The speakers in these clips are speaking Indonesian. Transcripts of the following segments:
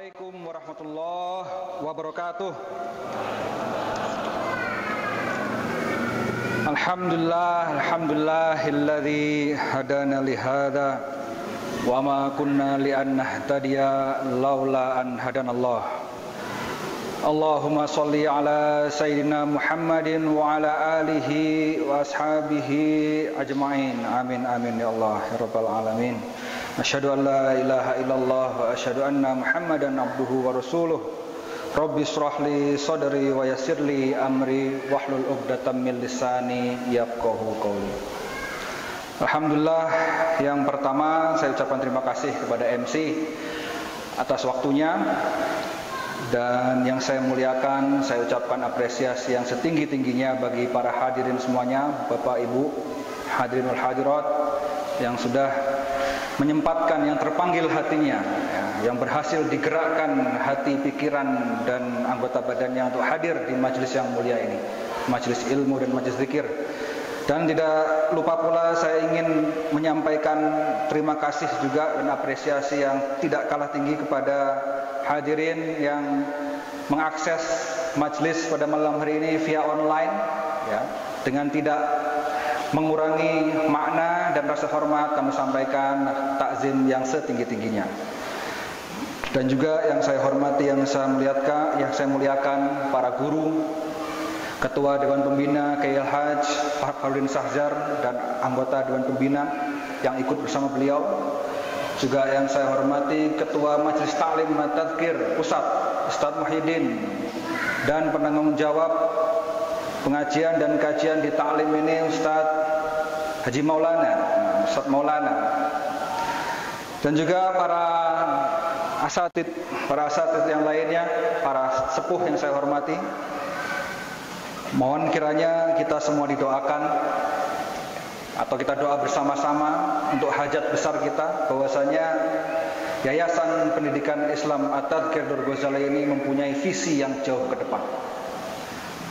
Assalamualaikum warahmatullahi wabarakatuh. Alhamdulillahilladzi hadana li hadza wa ma kunna li an nahtadiya laula an hadanallah. Allahumma shalli ala sayyidina Muhammadin wa ala alihi wa ashabihi ajma'in. Amin amin ya Allah ya rabbal alamin. Asyhadu an la ilaha illallah wa asyhadu anna Muhammadan abduhu wa rasuluh. Rabbi shrah li sadri wa yassir li amri wahlul 'uqdatam min lisani yafqahu qawli. Alhamdulillah, yang pertama saya ucapkan terima kasih kepada MC atas waktunya, dan yang saya muliakan, saya ucapkan apresiasi yang setinggi-tingginya bagi para hadirin semuanya, Bapak Ibu, hadirin wal hadirat yang sudah menyempatkan, yang terpanggil hatinya, yang berhasil digerakkan hati, pikiran, dan anggota badannya untuk hadir di majelis yang mulia ini, majelis ilmu dan majelis zikir. Dan tidak lupa pula saya ingin menyampaikan terima kasih juga dan apresiasi yang tidak kalah tinggi kepada hadirin yang mengakses majelis pada malam hari ini via online, ya, dengan tidak mengurangi makna dan rasa hormat kami sampaikan takzim yang setinggi-tingginya. Dan juga yang saya hormati, yang saya muliakan para guru, Ketua Dewan Pembina Kiai Haj Pak Farudin Sahzar dan anggota Dewan Pembina yang ikut bersama beliau. Juga yang saya hormati Ketua Majelis Ta'lim dan Tadzkir Pusat Ustadz Muhyiddin, dan penanggung jawab pengajian dan kajian di taklim ini Ustadz Haji Maulana, Ustadz Maulana, dan juga para asatid yang lainnya, para sepuh yang saya hormati. Mohon kiranya kita semua didoakan, atau kita doa bersama-sama untuk hajat besar kita, bahwasanya Yayasan Pendidikan Islam At-Tadzkir Nur Ghazali ini mempunyai visi yang jauh ke depan.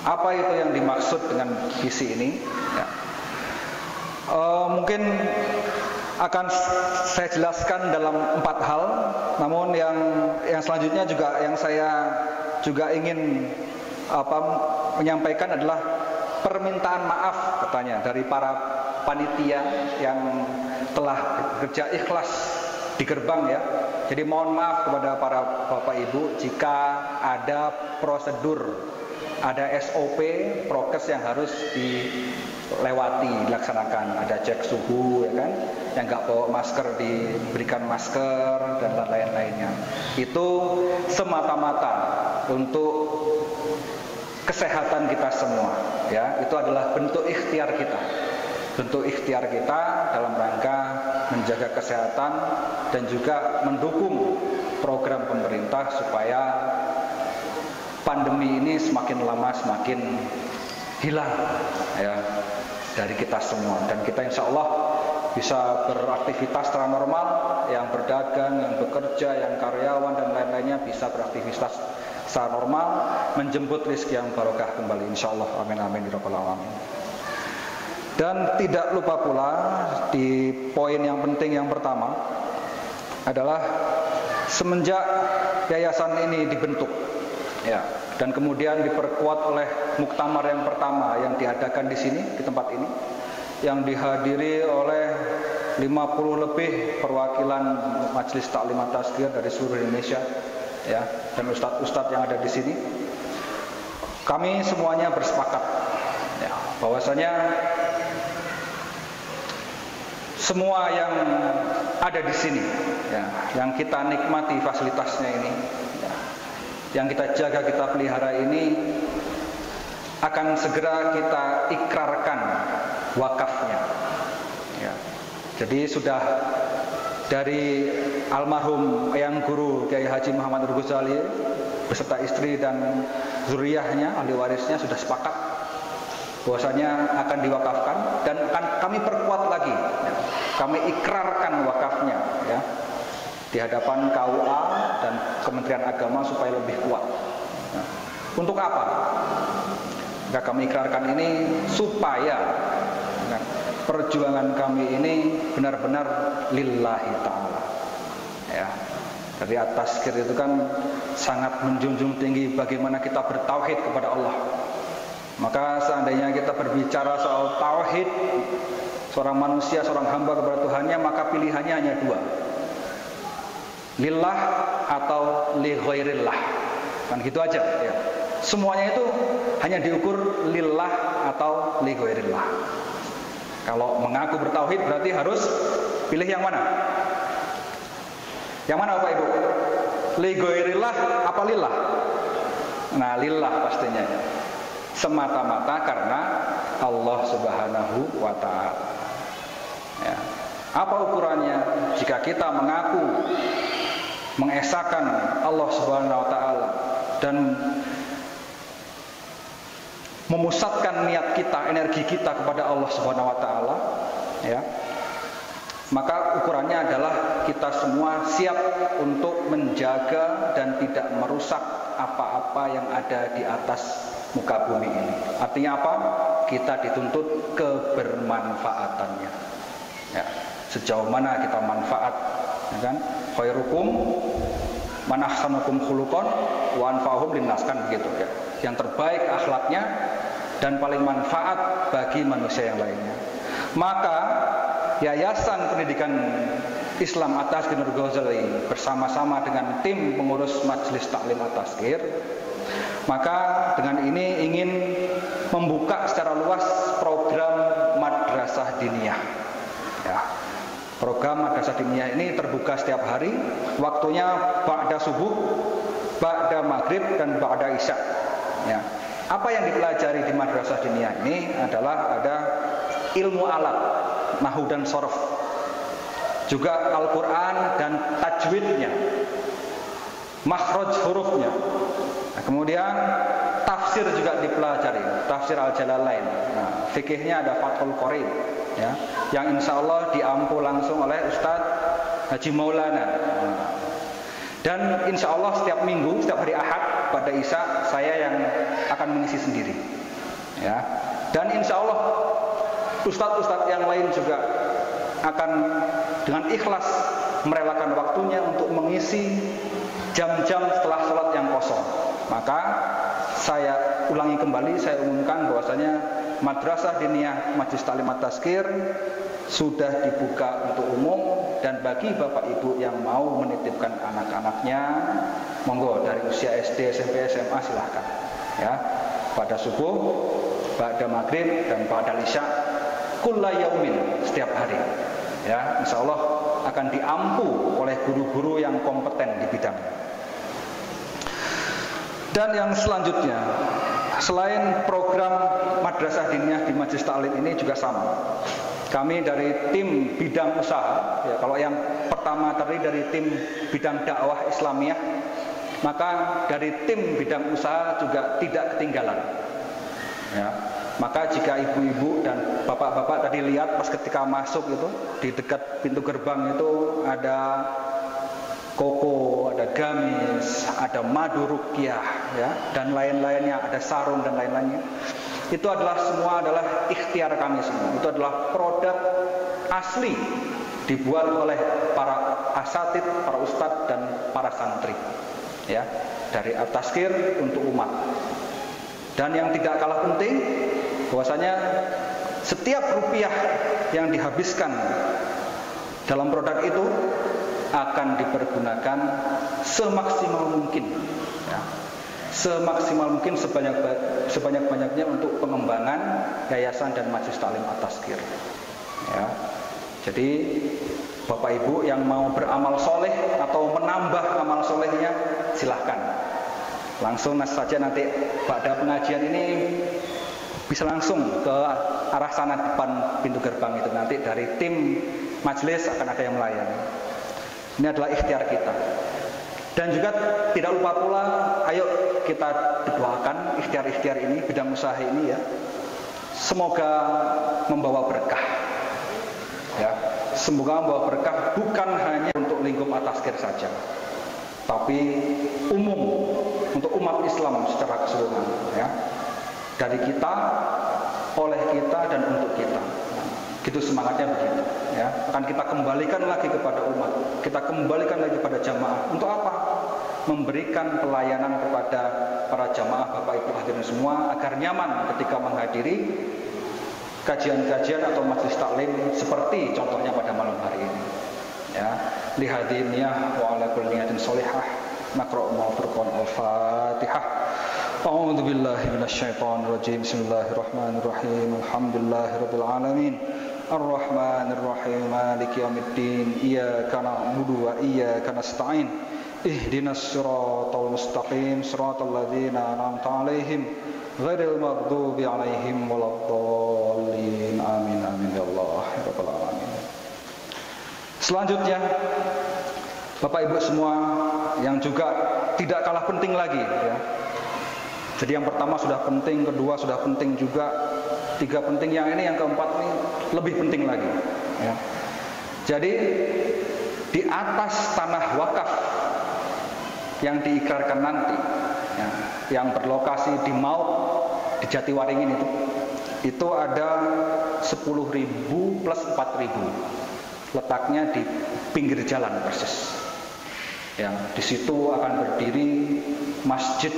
Apa itu yang dimaksud dengan visi ini? Ya. Mungkin akan saya jelaskan dalam 4 hal. Namun yang selanjutnya juga yang saya juga ingin menyampaikan adalah permintaan maaf katanya dari para panitia yang telah bekerja ikhlas di gerbang, ya. Jadi mohon maaf kepada para Bapak Ibu jika ada prosedur, ada SOP, prokes yang harus dilewati, dilaksanakan. Ada cek suhu, ya kan? Yang nggak bawa masker diberikan masker, dan lain-lainnya. Itu semata-mata untuk kesehatan kita semua, ya. Itu adalah bentuk ikhtiar kita. Bentuk ikhtiar kita dalam rangka menjaga kesehatan dan juga mendukung program pemerintah supaya pandemi ini semakin lama semakin hilang, ya, dari kita semua, dan kita insya Allah bisa beraktivitas secara normal, yang berdagang, yang bekerja, yang karyawan dan lain-lainnya bisa beraktivitas secara normal, menjemput rezeki yang barokah kembali insya Allah. Amin amin ya rabbal alamin. Dan tidak lupa pula di poin yang penting yang pertama adalah semenjak yayasan ini dibentuk, ya, dan kemudian diperkuat oleh muktamar yang pertama yang diadakan di sini, di tempat ini, yang dihadiri oleh 50 lebih perwakilan Majelis Ta'lim dan Tadzkir dari seluruh Indonesia, ya, dan ustadz-ustadz yang ada di sini. Kami semuanya bersepakat, ya, bahwasanya semua yang ada di sini, ya, yang kita nikmati fasilitasnya ini, ya, yang kita jaga, kita pelihara ini, akan segera kita ikrarkan wakafnya, ya. Jadi sudah dari almarhum Eyang Guru Kiai Haji Muhammad Nur Ghazali beserta istri dan zuriyahnya, ahli warisnya, sudah sepakat bahwasanya akan diwakafkan, dan akan kami perkuat lagi, ya. Kami ikrarkan wakafnya, ya, di hadapan KUA dan Kementerian Agama supaya lebih kuat. Nah, untuk apa? Maka kami ikrarkan ini supaya, nah, perjuangan kami ini benar-benar lillahi ta'ala, ya. Dari at-tazkir itu kan sangat menjunjung tinggi bagaimana kita bertauhid kepada Allah. Maka seandainya kita berbicara soal tauhid, seorang manusia, seorang hamba kepada Tuhannya, maka pilihannya hanya dua, lillah atau li ghairillah. Kan gitu aja ya. Semuanya itu hanya diukur lillah atau li ghairillah. Kalau mengaku bertauhid berarti harus pilih yang mana? Yang mana Bapak Ibu? Li ghairillah apa lillah? Nah, lillah pastinya. Semata-mata karena Allah Subhanahu wa ta'ala. Ya. Apa ukurannya? Jika kita mengaku mengesahkan Allah Subhanahu wa ta'ala dan memusatkan niat kita, energi kita kepada Allah Subhanahu wa ta'ala, ya, maka ukurannya adalah kita semua siap untuk menjaga dan tidak merusak apa-apa yang ada di atas muka bumi ini. Artinya apa? Kita dituntut kebermanfaatannya. Ya, sejauh mana kita manfaat, ya kan? Khairukum man ahsanukum khuluqan wa anfa'uhum linnas, kan begitu ya. Yang terbaik akhlaknya dan paling manfaat bagi manusia yang lainnya. Maka Yayasan Pendidikan Islam At-Tazkir Nur Ghazali bersama-sama dengan tim pengurus Majelis Taklim At-Tazkir, maka dengan ini ingin membuka secara luas program Madrasah Diniyah. Ya. Program Madrasah Diniyah ini terbuka setiap hari, waktunya ba'da subuh, ba'da maghrib, dan ba'da isya. Ya. Apa yang dipelajari di Madrasah Diniyah ini adalah ada ilmu alat, nahwu dan sorof, juga Al-Quran dan tajwidnya, makhraj hurufnya. Nah, kemudian tafsir juga dipelajari, tafsir Al-Jalalain. Nah, fikihnya ada Fathul Qorib, ya, yang insya Allah diampu langsung oleh Ustadz Haji Maulana. Dan insya Allah setiap minggu, setiap hari Ahad pada Isya, saya yang akan mengisi sendiri. Ya. Dan insya Allah ustadz-ustadz yang lain juga akan dengan ikhlas merelakan waktunya untuk mengisi jam-jam setelah sholat yang kosong. Maka saya ulangi kembali, saya umumkan bahwasanya Madrasah Diniyah Majelis Taklim At-Tazkir sudah dibuka untuk umum, dan bagi Bapak Ibu yang mau menitipkan anak-anaknya, monggo dari usia SD, SMP, SMA silahkan. Ya, pada subuh, ba'da maghrib, dan ba'da isya, kulla yaumin, setiap hari. Ya, insya Allah akan diampu oleh guru-guru yang kompeten di bidangnya. Dan yang selanjutnya, selain program Madrasah Diniyah di Majelis Taklim ini juga sama. Kami dari tim bidang usaha, ya, kalau yang pertama tadi dari tim bidang dakwah Islamiyah, maka dari tim bidang usaha juga tidak ketinggalan. Ya, maka jika ibu-ibu dan bapak-bapak tadi lihat pas ketika masuk itu, di dekat pintu gerbang itu ada koko, ada gamis, ada madu ruqyah, ya, dan lain-lainnya, ada sarung dan lain-lainnya. Itu adalah semua adalah ikhtiar kami semua. Itu adalah produk asli dibuat oleh para asatid, para ustadz, dan para santri. Ya, dari At-Tazkir untuk umat. Dan yang tidak kalah penting, bahwasanya setiap rupiah yang dihabiskan dalam produk itu akan dipergunakan semaksimal mungkin, ya, semaksimal mungkin, sebanyak-banyaknya untuk pengembangan yayasan dan Majelis Taklim At-Tazkir. Ya, jadi Bapak Ibu yang mau beramal soleh atau menambah amal solehnya, silahkan langsung saja nanti pada pengajian ini bisa langsung ke arah sana depan pintu gerbang itu, nanti dari tim majelis akan ada yang melayani. Ini adalah ikhtiar kita. Dan juga tidak lupa pula, ayo kita doakan ikhtiar-ikhtiar ini, bidang usaha ini, ya, semoga membawa berkah. Ya, semoga membawa berkah bukan hanya untuk lingkup At-Tazkir saja, tapi umum untuk umat Islam secara keseluruhan. Ya, dari kita, oleh kita, dan untuk kita. Gitu semangatnya begitu, ya. Akan kita kembalikan lagi kepada umat, kita kembalikan lagi kepada jamaah. Untuk apa? Memberikan pelayanan kepada para jamaah, Bapak Ibu hadirin semua, agar nyaman ketika menghadiri kajian-kajian atau majelis taklim seperti contohnya pada malam hari ini. Ya, lihadin niyah wa ala kulli niyatin sholihah. Naqra' ma furqan al-Fatihah. A'udzu billahi minasyaitonir rajim. Bismillahirrahmanirrahim. Alhamdulillahirabbil alamin. Ar-Rahmanir Rahim. Maliki yaumiddin. Iyyaka na'budu wa iyyaka nasta'in. Ihdinas siratal mustaqim. Siratal ladzina an'amta 'alaihim ghairil maghdubi 'alaihim waladdallin. Amin amin ya Allah ya rabbal alamin. Selanjutnya, Bapak Ibu semua yang juga tidak kalah penting lagi, ya. Jadi yang pertama sudah penting, kedua sudah penting juga, tiga penting, yang ini yang keempat ini lebih penting lagi, ya. Jadi di atas tanah wakaf yang diikrarkan nanti, ya, yang berlokasi di Maut, di Jatiwaringin itu ada 10.000 plus 4.000, letaknya di pinggir jalan persis. Ya, di situ akan berdiri masjid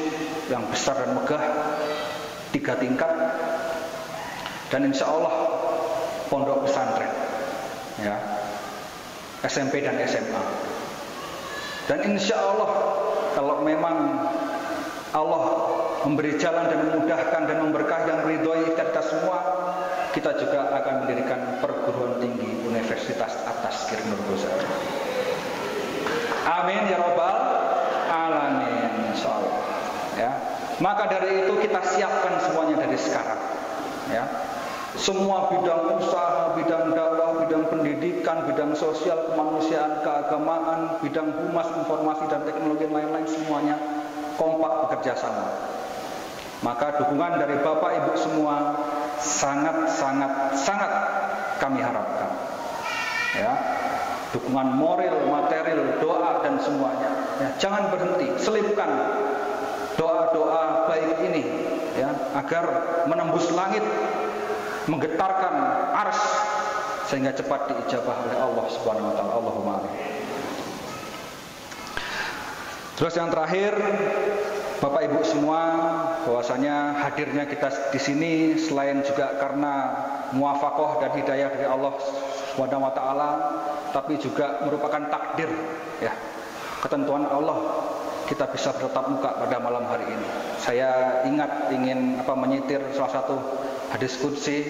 yang besar dan megah 3 tingkat, dan insya Allah pondok pesantren, ya, SMP dan SMA. Dan insya Allah kalau memang Allah memberi jalan dan memudahkan dan memberkahi dan meridhoi kita semua, kita juga akan mendirikan perguruan tinggi Universitas At-Tazkir Nur Ghazali. Amin ya rabbal alamin, insyaallah, ya. Maka dari itu kita siapkan semuanya dari sekarang, ya. Semua bidang usaha, bidang dakwah, bidang pendidikan, bidang sosial, kemanusiaan, keagamaan, bidang humas, informasi dan teknologi lain-lain, semuanya kompak bekerja sama. Maka dukungan dari Bapak Ibu semua sangat kami harapkan, ya. Dukungan moral, material, doa dan semuanya, ya. Jangan berhenti, selipkan doa-doa baik ini, ya, agar menembus langit, menggetarkan ars, sehingga cepat diijabah oleh Allah Subhanahu wa taala. Allahumma amin. Terus yang terakhir, Bapak Ibu semua, bahwasanya hadirnya kita di sini selain juga karena muwafaqah dan hidayah dari Allah Subhanahu wa taala, tapi juga merupakan takdir, ya, ketentuan Allah, kita bisa bertatap muka pada malam hari ini. Saya ingin menyitir salah satu hadis qudsi,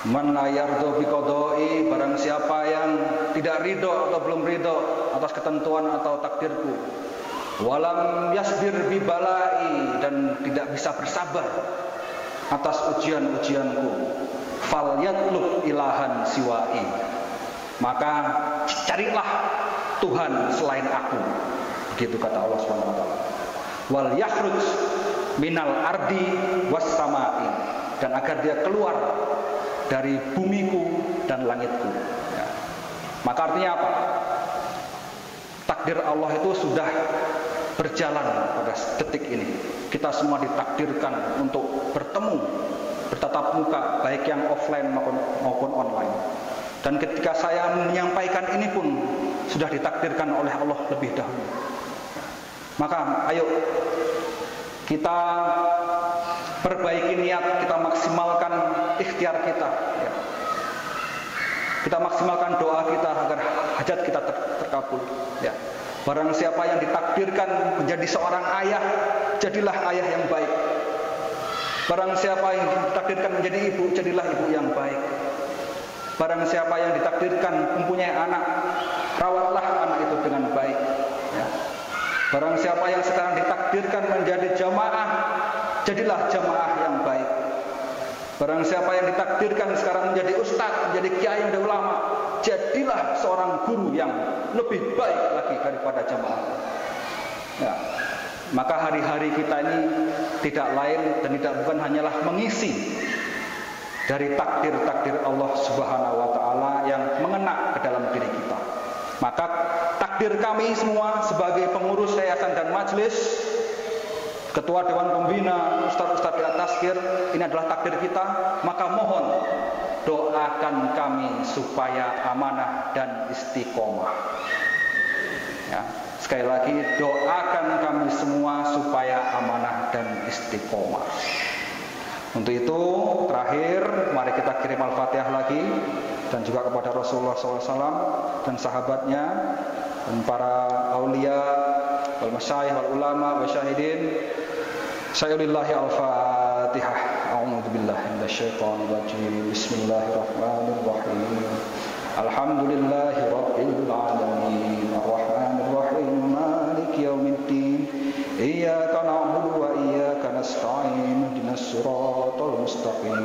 man la yardhu biqada'i, barang siapa yang tidak ridho atau belum ridho atas ketentuan atau takdirku, walam yasbir bi bala'i, dan tidak bisa bersabar atas ujian-ujianku, fal yatlub ilahan siwa'i, maka carilah Tuhan selain aku. Begitu kata Allah Subhanahu wa taala. Wal yakhruj minal ardi was sama'i, dan agar dia keluar dari bumiku dan langitku, ya. Maka artinya apa? Takdir Allah itu sudah berjalan pada detik ini. Kita semua ditakdirkan untuk bertemu, bertatap muka, baik yang offline maupun online. Dan ketika saya menyampaikan ini pun sudah ditakdirkan oleh Allah lebih dahulu. Maka ayo kita perbaiki niat, kita maksimalkan ikhtiar kita, ya. Kita maksimalkan doa kita agar hajat kita terkabul, ya. Barang siapa yang ditakdirkan menjadi seorang ayah, jadilah ayah yang baik. Barang siapa yang ditakdirkan menjadi ibu, jadilah ibu yang baik. Barang siapa yang ditakdirkan mempunyai anak, rawatlah anak itu dengan baik, ya. Barang siapa yang sekarang ditakdirkan menjadi jamaah, jadilah jamaah yang baik. Barang siapa yang ditakdirkan sekarang menjadi ustadz, menjadi kiai, menjadi ulama, jadilah seorang guru yang lebih baik lagi daripada jamaah, ya. Maka hari-hari kita ini tidak lain dan tidak bukan hanyalah mengisi dari takdir-takdir Allah Subhanahu wa taala yang mengena ke dalam diri kita. Maka takdir kami semua sebagai pengurus yayasan dan majelis, ketua dewan pembina, ustaz-ustaz At-Tazkir, ini adalah takdir kita. Maka mohon doakan kami supaya amanah dan istiqomah. Ya, sekali lagi, doakan kami semua supaya amanah dan istiqomah. Untuk itu, terakhir, mari kita kirim Al-Fatihah lagi, dan juga kepada Rasulullah SAW dan sahabatnya, dan para aulia, wal masyayikh, wal ulama, wal syahidin. Sayulillahi al-Fatihah. A'udzu billahi minasyaitonir rajim. Bismillahirrahmanirrahim. Alhamdulillahi rabbil alamin. Arrahmanir rahim. Maliki yaumiddin. Iyyaka na'budu wa iyyaka nasta'in. Ihdinas siratal mustaqim.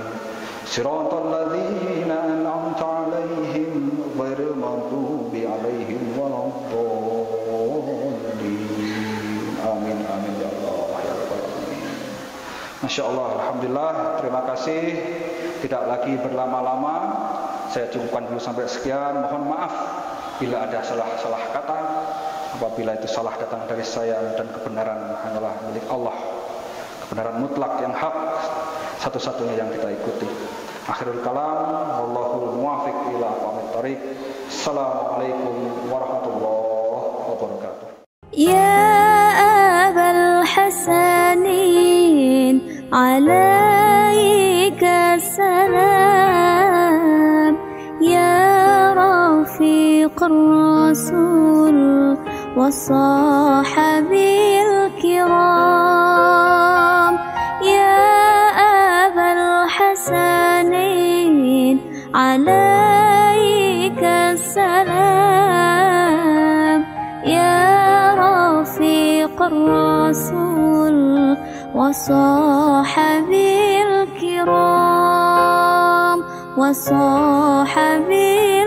Siratal ladzina an'amta 'alaihim ghairil maghdubi 'alaihim waladdallin. Amin amin ya Allah. Masya Allah, Alhamdulillah, terima kasih. Tidak lagi berlama-lama, saya cukupkan dulu sampai sekian. Mohon maaf bila ada salah kata. Apabila itu salah datang dari saya, dan kebenaran hanyalah milik Allah. Kebenaran mutlak yang hak, satu-satunya yang kita ikuti. Akhirul kalam, wallahul muwafiq ila aqwamit thoriq. Assalamualaikum warahmatullahi wabarakatuh. Ya Abal Hasanin, alaika salam. Ya Rafiq Rasul wa sahabil kiram. Ya Abal Hasanin, alaika salam. Ya Rafiq Rasul wa sahabil kiram, wa sahabil